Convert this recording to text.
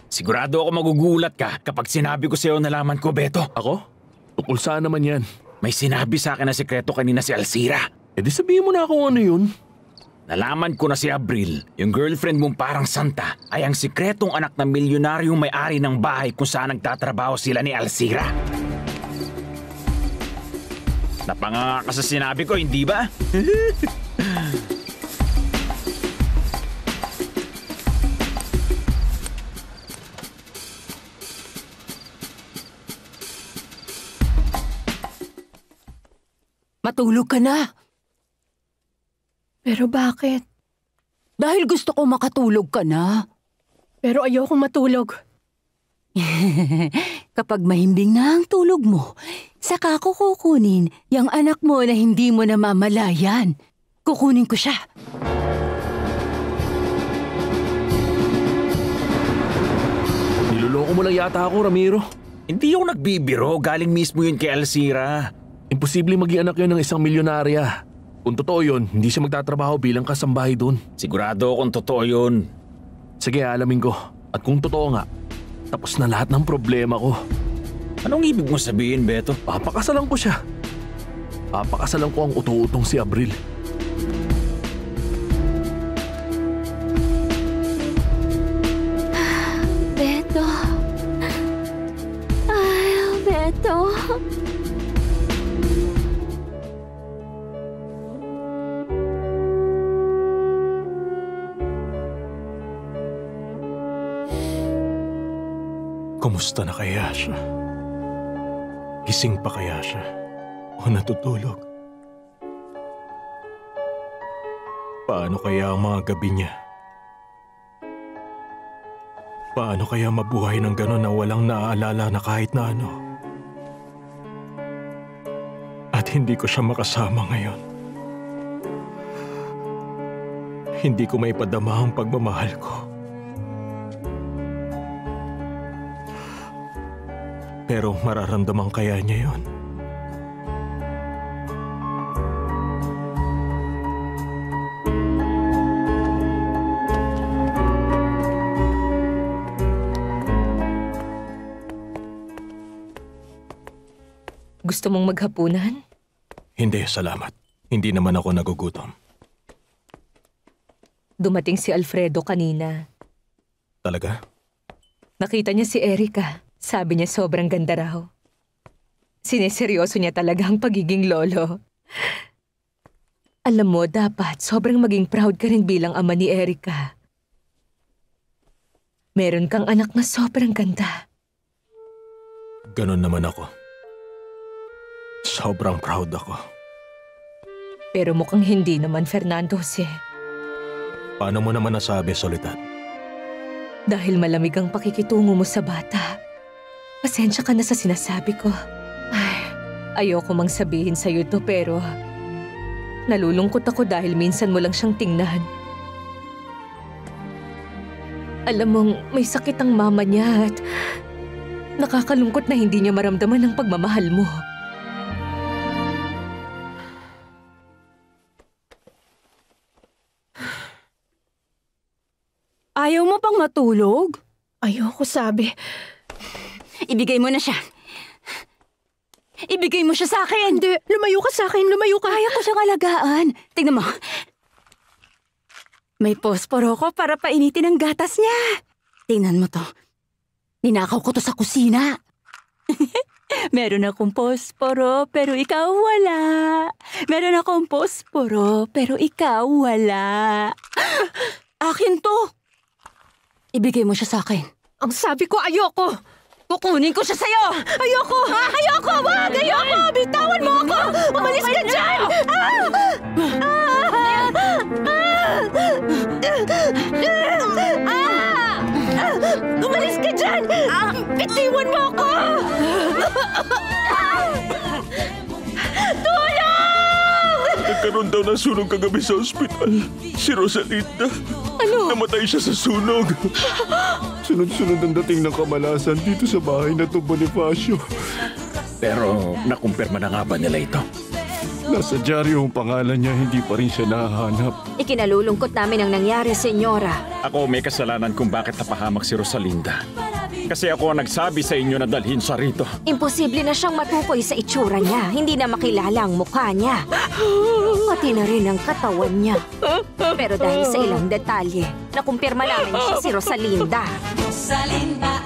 Sigurado ako magugulat ka kapag sinabi ko sa'yo nalaman ko, Beto. Ako? Tungkol saan naman yan? May sinabi sa akin na sekreto kanina si Alzira. E di sabihin mo na kung ano yun. Nalaman ko na si Abril, yung girlfriend mong parang santa, ay ang sikretong anak ng milyonaryong may-ari ng bahay kung saan nagtatrabaho sila ni Alzira. Napanganga ka sa sinabi ko, hindi ba? Matulog ka na. Pero bakit? Dahil gusto ko makatulog ka na. Pero ayokong matulog. Kapag mahimbing na ang tulog mo, saka ko kukunin yung anak mo na hindi mo namamalayan. Kukunin ko siya. Niloloko mo lang yata ako, Ramiro. Hindi ako nagbibiro, galing mismo yun kay Alzira. Imposible maging anak yun ng isang milyonarya. Kung totoo yun, hindi siya magtatrabaho bilang kasambahay doon. Sigurado akong totoo yun. Sige, alamin ko. At kung totoo nga, tapos na lahat ng problema ko. Anong ibig mo sabihin, Beto? Papakasalan ko siya. Papakasalan ko ang uto-utong si Abril. Beto. Ay, Beto. Kumusta na kaya siya? Gising pa kaya siya? O natutulog? Paano kaya ang mga gabi niya? Paano kaya mabuhay ng gano'n na walang naaalala na kahit na ano? At hindi ko siya makasama ngayon. Hindi ko maipadama ang pagmamahal ko. Pero mararamdaman kaya niya yon? Gusto mong maghapunan? Hindi, salamat. Hindi naman ako nagugutom. Dumating si Alfredo kanina. Talaga? Nakita niya si Erica. Sabi niya sobrang ganda raw. Sineseryoso niya talaga ang pagiging lolo. Alam mo, dapat sobrang maging proud ka rin bilang ama ni Erica. Meron kang anak na sobrang ganda. Ganon naman ako. Sobrang proud ako. Pero mukhang hindi naman, Fernando Jose. Paano mo naman nasabi, Soledad? Dahil malamig ang pakikitungo mo sa bata. Pasensya ka na sa sinasabi ko. Ay, ayoko mang sabihin sa'yo to pero nalulungkot ako dahil minsan mo lang siyang tingnan. Alam mong may sakit ang mama niya at nakakalungkot na hindi niya maramdaman ang pagmamahal mo. Ayaw mo pang matulog? Ayoko, sabi. Ibigay mo na siya. Ibigay mo siya sa akin. Hindi, lumayo ka sa akin, lumayo ka. Kaya ko siyang alagaan. Tingnan mo. May posporo ko para painitin ang gatas niya. Tingnan mo to. Ninakaw ko to sa kusina. Meron akong posporo, pero ikaw wala. Meron akong posporo, pero ikaw wala. Akin to. Ibigay mo siya sa akin. Ang sabi ko, ayoko. Kukunin ko siya sa'yo! Ayoko! Ayoko! Wag! Ayoko! Bitawan mo ako! Umalis ka dyan! Umalis ka dyan! Bitiwan mo ako! Tulong! Nagkaroon daw ng sunog kagabi sa ospital. Si Rosalinda. Ano? Namatay siya sa sunog. Sunod-sunod ang dating ng kamalasan dito sa bahay na to, Bonifacio. Pero nakumpirma na nga ba nila ito? Nasa dyaryo ang pangalan niya, hindi pa rin siya nahahanap. Ikinalulungkot namin ang nangyari, senyora. Ako may kasalanan kung bakit napahamak si Rosalinda. Kasi ako ang nagsabi sa inyo na dalhin siya rito. Imposible na siyang matukoy sa itsura niya. Hindi na makilala ang mukha niya. Pati na rin ang katawan niya. Pero dahil sa ilang detalye, nakumpirma namin siya si Rosalinda. Rosalinda